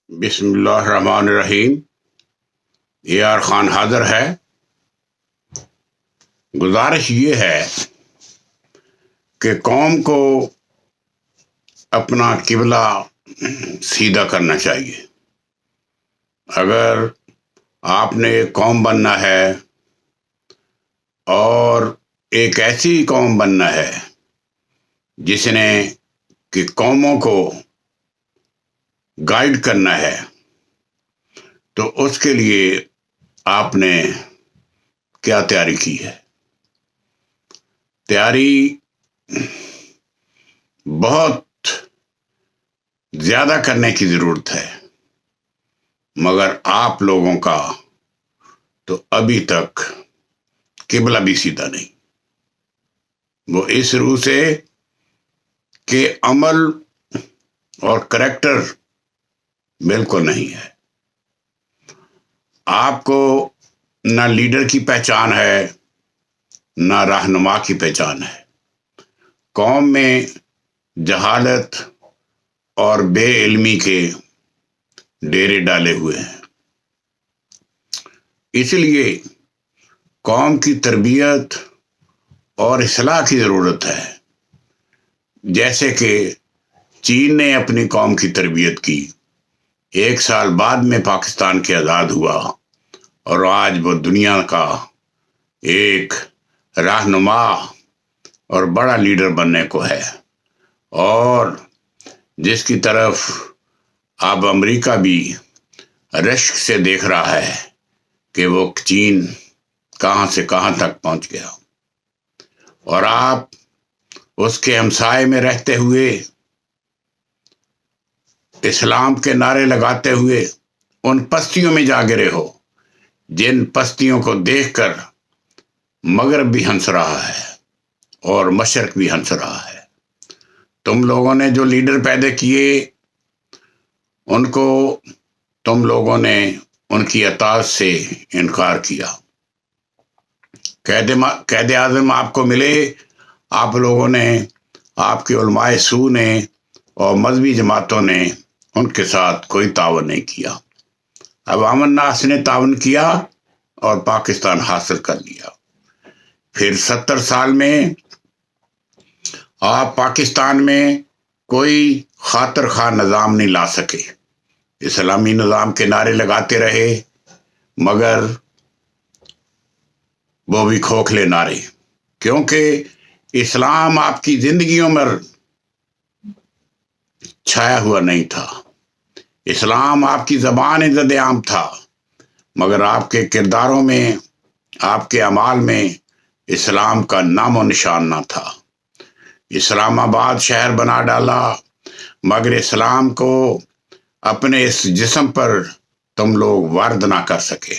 بسم اللہ الرحمن الرحیم۔ اے آر خان حاضر ہے۔ گزارش یہ ہے کہ قوم کو اپنا قبلہ سیدھا کرنا چاہیے۔ اگر آپ نے ایک قوم بننا ہے اور ایک ایسی قوم بننا ہے جس نے کہ قوموں کو گائیڈ کرنا ہے، تو اس کے لیے آپ نے کیا تیاری کی ہے؟ تیاری بہت زیادہ کرنے کی ضرورت ہے، مگر آپ لوگوں کا تو ابھی تک قبلہ بھی سیدھا نہیں۔ وہ اس روح سے کہ عمل اور کریکٹر بالکل نہیں ہے۔ آپ کو نہ لیڈر کی پہچان ہے، نہ رہنما کی پہچان ہے۔ قوم میں جہالت اور بے علمی کے ڈیرے ڈالے ہوئے ہیں۔ اس لیے قوم کی تربیت اور اصلاح کی ضرورت ہے، جیسے کہ چین نے اپنی قوم کی تربیت کی۔ 1 سال بعد میں پاکستان کے آزاد ہوا اور آج وہ دنیا کا ایک رہنما اور بڑا لیڈر بننے کو ہے، اور جس کی طرف اب امریکہ بھی رشک سے دیکھ رہا ہے کہ وہ چین کہاں سے کہاں تک پہنچ گیا، اور آپ اس کے ہمسائے میں رہتے ہوئے اسلام کے نعرے لگاتے ہوئے ان پستیوں میں جا گرے ہو جن پستیوں کو دیکھ کر مغرب بھی ہنس رہا ہے اور مشرق بھی ہنس رہا ہے۔ تم لوگوں نے جو لیڈر پیدا کیے، ان کو تم لوگوں نے ان کی اطاعت سے انکار کیا۔ قائد اعظم آپ کو ملے، آپ لوگوں نے، آپ کے علماء سو نے اور مذہبی جماعتوں نے ان کے ساتھ کوئی تعاون نہیں کیا۔ عوام الناس نے تعاون کیا اور پاکستان حاصل کر لیا۔ پھر 70 سال میں آپ پاکستان میں کوئی خاطر خواہ نظام نہیں لا سکے۔ اسلامی نظام کے نعرے لگاتے رہے، مگر وہ بھی کھوکھلے نعرے، کیونکہ اسلام آپ کی زندگیوں میں چھایا ہوا نہیں تھا۔ اسلام آپ کی زبان زد عام تھا، مگر آپ کے کرداروں میں، آپ کے اعمال میں اسلام کا نام و نشان نہ تھا۔ اسلام آباد شہر بنا ڈالا، مگر اسلام کو اپنے اس جسم پر تم لوگ وارد نہ کر سکے۔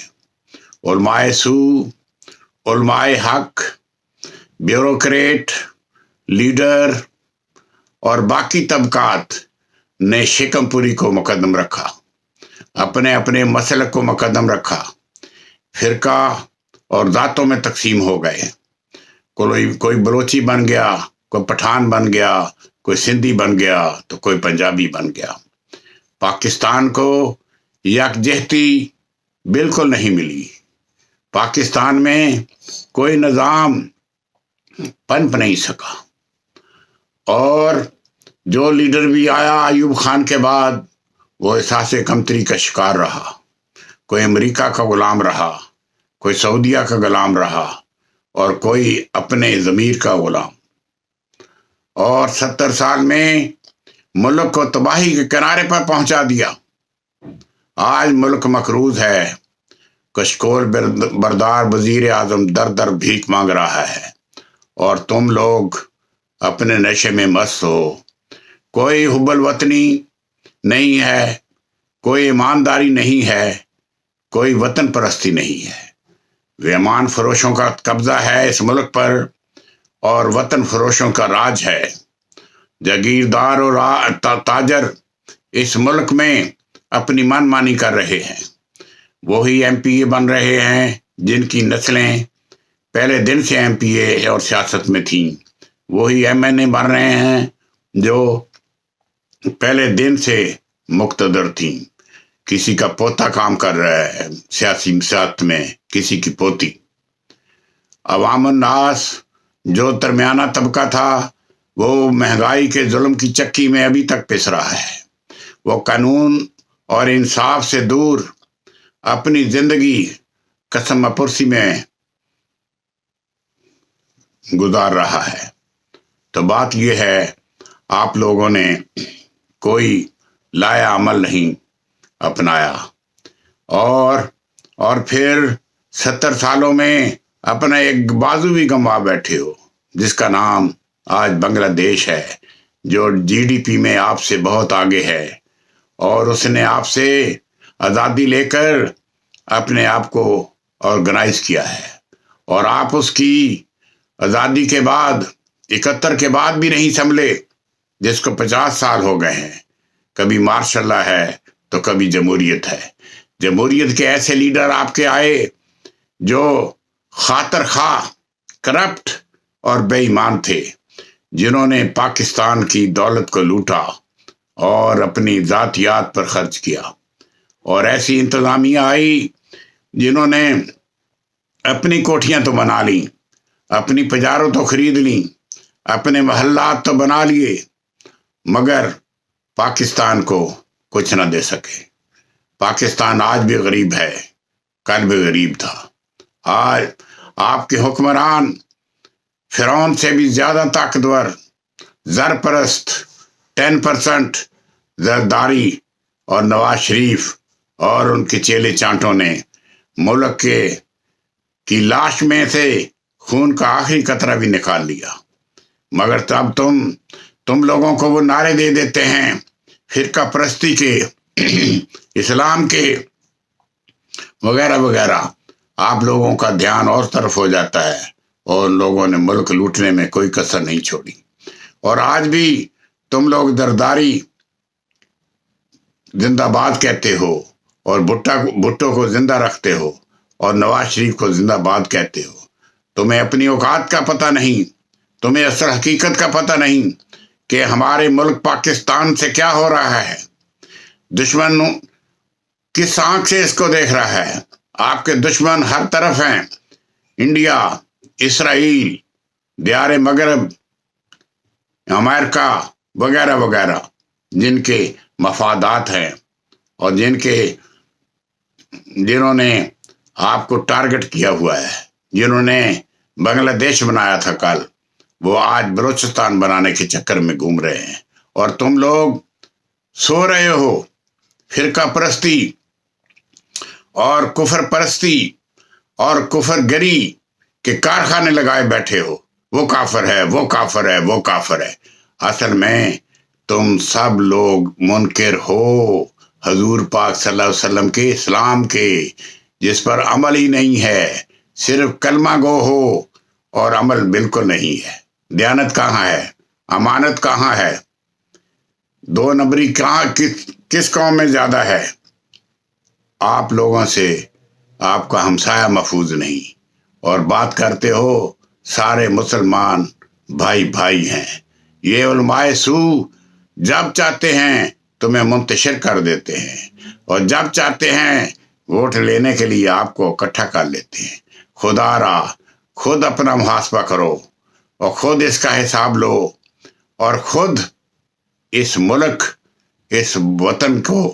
علماء سو، علماء حق، بیوروکریٹ، لیڈر اور باقی طبقات نے شکم پوری کو مقدم رکھا، اپنے اپنے مسلک کو مقدم رکھا، فرقہ اور ذاتوں میں تقسیم ہو گئے۔ کوئی بلوچی بن گیا، کوئی پٹھان بن گیا، کوئی سندھی بن گیا، تو کوئی پنجابی بن گیا۔ پاکستان کو یکجہتی بالکل نہیں ملی۔ پاکستان میں کوئی نظام پنپ نہیں سکا، اور جو لیڈر بھی آیا ایوب خان کے بعد، وہ احساس کمتری کا شکار رہا۔ کوئی امریکہ کا غلام رہا، کوئی سعودیہ کا غلام رہا، اور کوئی اپنے ضمیر کا غلام، اور 70 سال میں ملک کو تباہی کے کنارے پر پہنچا دیا۔ آج ملک مقروض ہے، کشکول بردار وزیر اعظم در در بھیک مانگ رہا ہے، اور تم لوگ اپنے نشے میں مست ہو۔ کوئی حب الوطنی نہیں ہے، کوئی ایمانداری نہیں ہے، کوئی وطن پرستی نہیں ہے۔ ویمان فروشوں کا قبضہ ہے اس ملک پر، اور وطن فروشوں کا راج ہے۔ جاگیردار اور تاجر اس ملک میں اپنی من مانی کر رہے ہیں۔ وہی ایم پی اے بن رہے ہیں جن کی نسلیں پہلے دن سے ایم پی اے اور سیاست میں تھیں۔ وہی ایم این اے بن رہے ہیں جو پہلے دن سے مقتدر تھیں۔ کسی کا پوتا کام کر رہا ہے سیاسی سیاست میں، کسی کی پوتی۔ عوام الناس جو درمیانہ طبقہ تھا وہ مہنگائی کے ظلم کی چکی میں ابھی تک پس رہا ہے۔ وہ قانون اور انصاف سے دور اپنی زندگی قسم پرسی میں گزار رہا ہے۔ تو بات یہ ہے، آپ لوگوں نے کوئی لایا عمل نہیں اپنایا، اور پھر 70 سالوں میں اپنا ایک بازو بھی گنوا بیٹھے ہو، جس کا نام آج بنگلہ دیش ہے، جو GDP میں آپ سے بہت آگے ہے، اور اس نے آپ سے آزادی لے کر اپنے آپ کو آرگنائز کیا ہے، اور آپ اس کی آزادی کے بعد 71 کے بعد بھی نہیں سنبھلے، جس کو 50 سال ہو گئے ہیں۔ کبھی مارشاء اللہ ہے تو کبھی جمہوریت ہے۔ جمہوریت کے ایسے لیڈر آپ کے آئے جو خاطر خواہ، کرپٹ اور بے ایمان تھے، جنہوں نے پاکستان کی دولت کو لوٹا اور اپنی ذاتیات پر خرچ کیا، اور ایسی انتظامیہ آئی جنہوں نے اپنی کوٹھیاں تو بنا لیں، اپنی پجاروں تو خرید لیں، اپنے محلات تو بنا لیے، مگر پاکستان کو کچھ نہ دے سکے۔ پاکستان آج بھی غریب ہے، کل بھی غریب تھا۔ آج آپ کے حکمران فرعون سے بھی زیادہ طاقتور، زرپرست، 10% زرداری اور نواز شریف اور ان کے چیلے چانٹوں نے ملک کی لاش میں سے خون کا آخری قطرہ بھی نکال لیا، مگر تب تم لوگوں کو وہ نعرے دے دیتے ہیں فرقہ پرستی کے، اسلام کے، وغیرہ وغیرہ۔ آپ لوگوں کا دھیان اور طرف ہو جاتا ہے، اور لوگوں نے ملک لوٹنے میں کوئی کسر نہیں چھوڑی، اور آج بھی تم لوگ زرداری زندہ باد کہتے ہو، اور بھٹو کو زندہ رکھتے ہو، اور نواز شریف کو زندہ باد کہتے ہو۔ تمہیں اپنی اوقات کا پتہ نہیں، تمہیں اصل حقیقت کا پتہ نہیں کہ ہمارے ملک پاکستان سے کیا ہو رہا ہے۔ دشمن کس آنکھ سے اس کو دیکھ رہا ہے۔ آپ کے دشمن ہر طرف ہیں، انڈیا، اسرائیل، دیار مغرب، امریکہ وغیرہ وغیرہ، جن کے مفادات ہیں، اور جنہوں نے آپ کو ٹارگٹ کیا ہوا ہے، جنہوں نے بنگلہ دیش بنایا تھا کل، وہ آج بلوچستان بنانے کے چکر میں گھوم رہے ہیں، اور تم لوگ سو رہے ہو فرقہ پرستی اور کفر پرستی اور کفر گری کے کارخانے لگائے بیٹھے ہو۔ وہ کافر ہے، وہ کافر ہے، وہ کافر ہے۔ اصل میں تم سب لوگ منکر ہو حضور پاک صلی اللہ علیہ وسلم کے اسلام کے، جس پر عمل ہی نہیں ہے، صرف کلمہ گو ہو اور عمل بالکل نہیں ہے۔ دیانت کہاں ہے؟ امانت کہاں ہے؟ 2 نمبری کہاں کس قوم میں زیادہ ہے؟ آپ لوگوں سے آپ کا ہمسایہ محفوظ نہیں، اور بات کرتے ہو سارے مسلمان بھائی بھائی ہیں۔ یہ علماء سو جب چاہتے ہیں تمہیں منتشر کر دیتے ہیں، اور جب چاہتے ہیں ووٹ لینے کے لیے آپ کو اکٹھا کر لیتے ہیں۔ خدا را خود اپنا محاسبہ کرو، اور خود اس کا حساب لو، اور خود اس ملک، اس وطن کو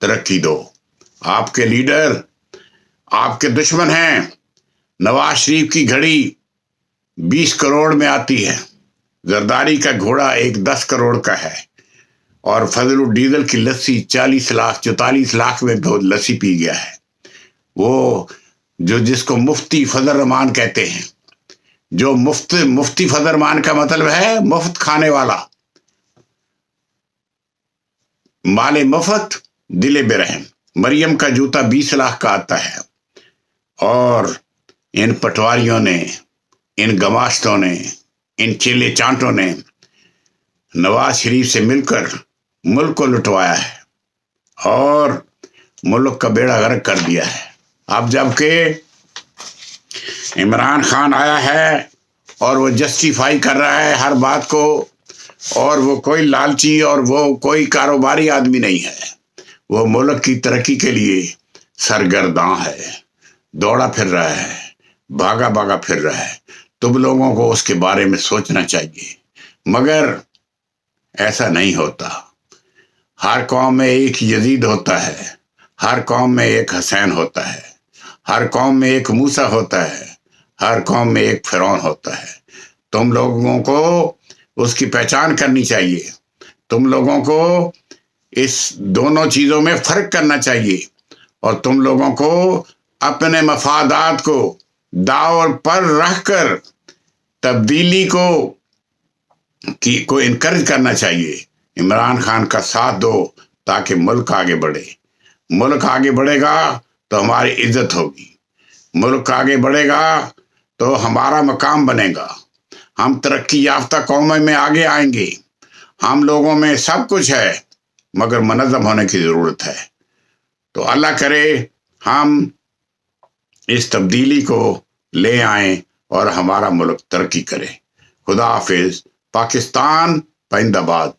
ترقی دو۔ آپ کے لیڈر آپ کے دشمن ہیں۔ نواز شریف کی گھڑی 20 کروڑ میں آتی ہے، زرداری کا گھوڑا ایک 10 کروڑ کا ہے، اور فضل الڈیزل کی لسی 44 لاکھ میں لسی پی گیا ہے۔ وہ جس کو مفتی فضل الرحمان کہتے ہیں، جو مفتی فضل الرحمان کا مطلب ہے مفت کھانے والا، مال مفت دل برہم۔ مریم کا جوتا 20 لاکھ کا آتا ہے، اور ان پٹواریوں نے، ان گماشتوں نے، ان چیلے چانٹوں نے نواز شریف سے مل کر ملک کو لٹوایا ہے، اور ملک کا بیڑا غرق کر دیا ہے۔ اب جب کہ عمران خان آیا ہے اور وہ جسٹیفائی کر رہا ہے ہر بات کو، اور وہ کوئی لالچی اور وہ کوئی کاروباری آدمی نہیں ہے، وہ ملک کی ترقی کے لیے سرگرداں ہے، دوڑا پھر رہا ہے، بھاگا بھاگا پھر رہا ہے۔ تم لوگوں کو اس کے بارے میں سوچنا چاہیے، مگر ایسا نہیں ہوتا۔ ہر قوم میں ایک یزید ہوتا ہے، ہر قوم میں ایک حسین ہوتا ہے، ہر قوم میں ایک موسیٰ ہوتا ہے، ہر قوم میں ایک فرعون ہوتا ہے۔ تم لوگوں کو اس کی پہچان کرنی چاہیے، تم لوگوں کو اس دونوں چیزوں میں فرق کرنا چاہیے، اور تم لوگوں کو اپنے مفادات کو داؤ پر رکھ کر تبدیلی کو انکریج کرنا چاہیے۔ عمران خان کا ساتھ دو تاکہ ملک آگے بڑھے۔ ملک آگے بڑھے گا تو ہماری عزت ہوگی، ملک آگے بڑھے گا تو ہمارا مقام بنے گا، ہم ترقی یافتہ قوموں میں آگے آئیں گے۔ ہم لوگوں میں سب کچھ ہے، مگر منظم ہونے کی ضرورت ہے۔ تو اللہ کرے ہم اس تبدیلی کو لے آئیں اور ہمارا ملک ترقی کرے۔ خدا حافظ۔ پاکستان زندہ باد۔